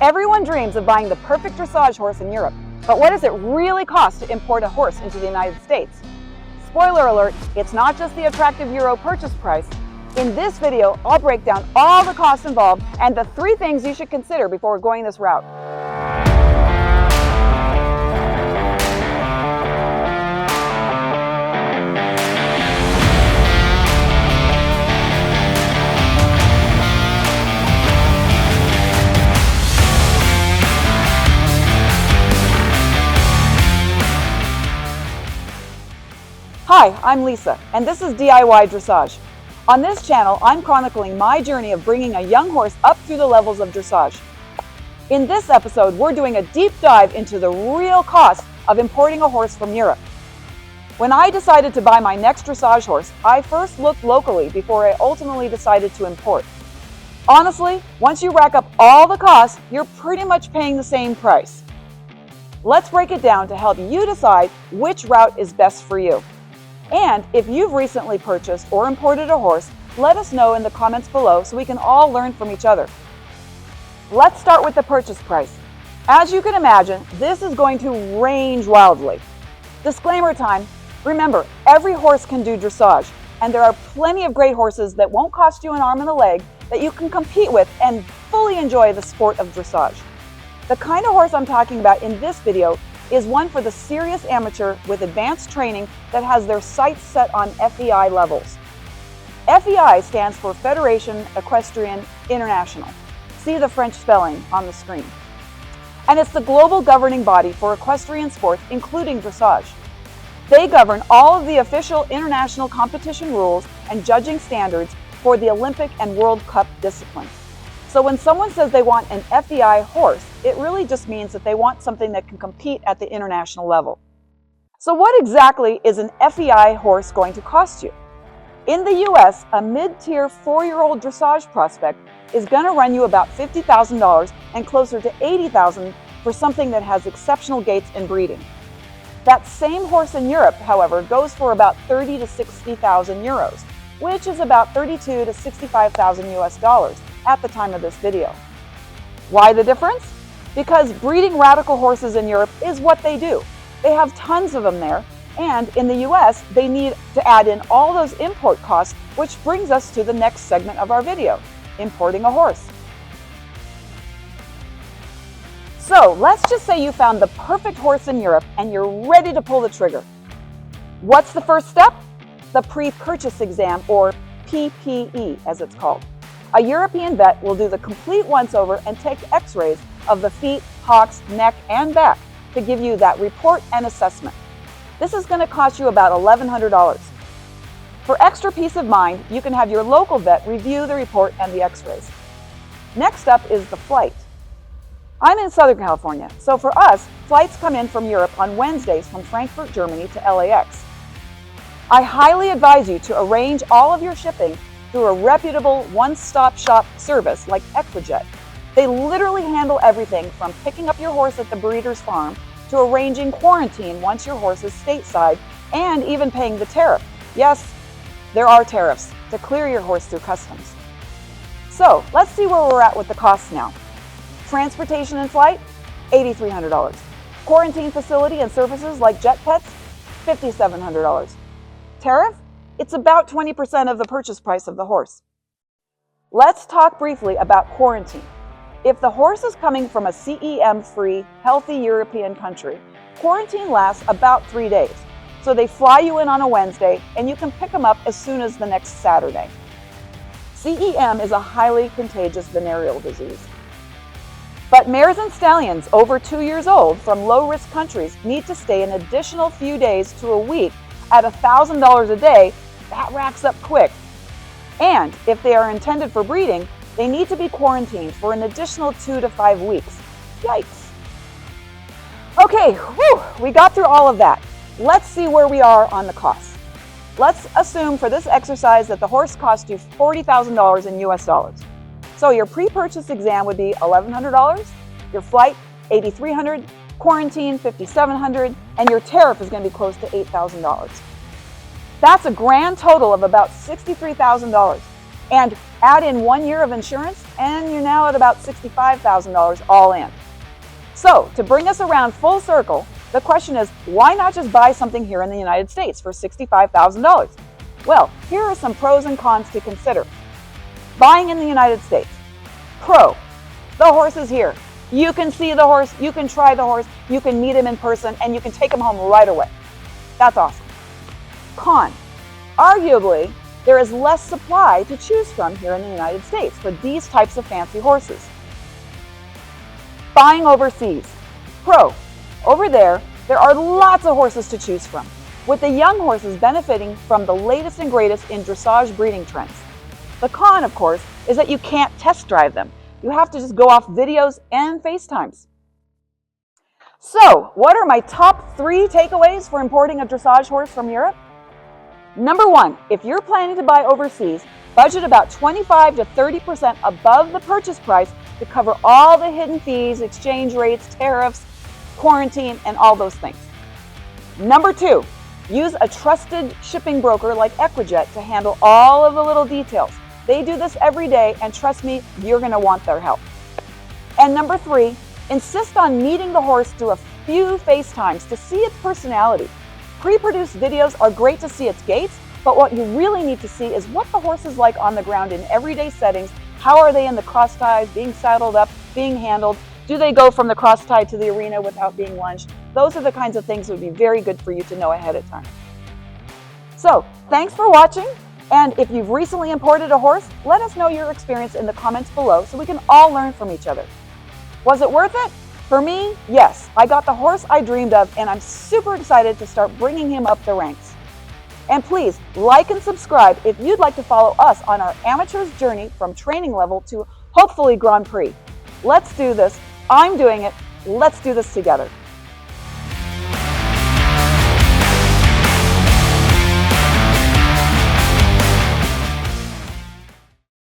Everyone dreams of buying the perfect dressage horse in Europe, but what does it really cost to import a horse into the United States? Spoiler alert, it's not just the attractive Euro purchase price. In this video, I'll break down all the costs involved and the 3 things you should consider before going this route. Hi, I'm Lisa, and this is DIY Dressage. On this channel, I'm chronicling my journey of bringing a young horse up through the levels of dressage. In this episode, we're doing a deep dive into the real cost of importing a horse from Europe. When I decided to buy my next dressage horse, I first looked locally before I ultimately decided to import. Honestly, once you rack up all the costs, you're pretty much paying the same price. Let's break it down to help you decide which route is best for you. And if you've recently purchased or imported a horse, let us know in the comments below so we can all learn from each other. Let's start with the purchase price. As you can imagine, this is going to range wildly. Disclaimer time, remember, every horse can do dressage, and there are plenty of great horses that won't cost you an arm and a leg that you can compete with and fully enjoy the sport of dressage. The kind of horse I'm talking about in this video is one for the serious amateur with advanced training that has their sights set on FEI levels. FEI stands for Federation Equestrian International. See the French spelling on the screen. And it's the global governing body for equestrian sports, including dressage. They govern all of the official international competition rules and judging standards for the Olympic and World Cup disciplines. So when someone says they want an FEI horse, it really just means that they want something that can compete at the international level. So what exactly is an FEI horse going to cost you? In the US, a mid-tier 4-year-old dressage prospect is going to run you about $50,000 and closer to $80,000 for something that has exceptional gaits and breeding. That same horse in Europe, however, goes for about 30 to 60,000 euros, which is about 32 to 65,000 US dollars at the time of this video. Why the difference? Because breeding radical horses in Europe is what they do. They have tons of them there, and in the US, they need to add in all those import costs, which brings us to the next segment of our video, importing a horse. So let's just say you found the perfect horse in Europe and you're ready to pull the trigger. What's the first step? The pre-purchase exam, or PPE as it's called. A European vet will do the complete once-over and take x-rays of the feet, hocks, neck, and back to give you that report and assessment. This is going to cost you about $1,100. For extra peace of mind, you can have your local vet review the report and the x-rays. Next up is the flight. I'm in Southern California, so for us, flights come in from Europe on Wednesdays from Frankfurt, Germany to LAX. I highly advise you to arrange all of your shipping through a reputable one-stop shop service like Equijet. They literally handle everything from picking up your horse at the breeder's farm to arranging quarantine once your horse is stateside and even paying the tariff. Yes, there are tariffs to clear your horse through customs. So let's see where we're at with the costs now. Transportation and flight, $8,300. Quarantine facility and services like jet pets, $5,700. Tariff? It's about 20% of the purchase price of the horse. Let's talk briefly about quarantine. If the horse is coming from a CEM-free, healthy European country, quarantine lasts about 3 days. So they fly you in on a Wednesday and you can pick them up as soon as the next Saturday. CEM is a highly contagious venereal disease. But mares and stallions over 2 years old from low-risk countries need to stay an additional few days to a week at $1,000 a day. That racks up quick. And if they are intended for breeding, they need to be quarantined for an additional 2 to 5 weeks. Yikes. Okay, we got through all of that. Let's see where we are on the costs. Let's assume for this exercise that the horse cost you $40,000 in US dollars. So your pre-purchase exam would be $1,100, your flight $8,300, quarantine $5,700, and your tariff is going to be close to $8,000. That's a grand total of about $63,000. And Add in 1 year of insurance, and you're now at about $65,000 all in. So, to bring us around full circle, the question is, why not just buy something here in the United States for $65,000? Well, here are some pros and cons to consider. Buying in the United States. Pro, the horse is here. You can see the horse, you can try the horse, you can meet him in person, and you can take him home right away. That's awesome. Con, arguably, there is less supply to choose from here in the United States for these types of fancy horses. Buying overseas. Pro, over there are lots of horses to choose from, with the young horses benefiting from the latest and greatest in dressage breeding trends. The con, of course, is that you can't test drive them. You have to just go off videos and FaceTimes. So, what are my top 3 takeaways for importing a dressage horse from Europe? Number 1, if you're planning to buy overseas, budget about 25 to 30% above the purchase price to cover all the hidden fees, exchange rates, tariffs, quarantine, and all those things. Number 2, use a trusted shipping broker like Equijet to handle all of the little details. They do this every day, and trust me, you're going to want their help. And number 3, insist on meeting the horse through a few FaceTimes to see its personality. Pre-produced videos are great to see its gaits, but what you really need to see is what the horse is like on the ground in everyday settings. How are they in the cross ties, being saddled up, being handled? Do they go from the cross tie to the arena without being lunged? Those are the kinds of things that would be very good for you to know ahead of time. So, thanks for watching. And if you've recently imported a horse, let us know your experience in the comments below so we can all learn from each other. Was it worth it? For me, yes. I got the horse I dreamed of, and I'm super excited to start bringing him up the ranks. And please, like and subscribe if you'd like to follow us on our amateur's journey from training level to hopefully Grand Prix. Let's do this. I'm doing it. Let's do this together.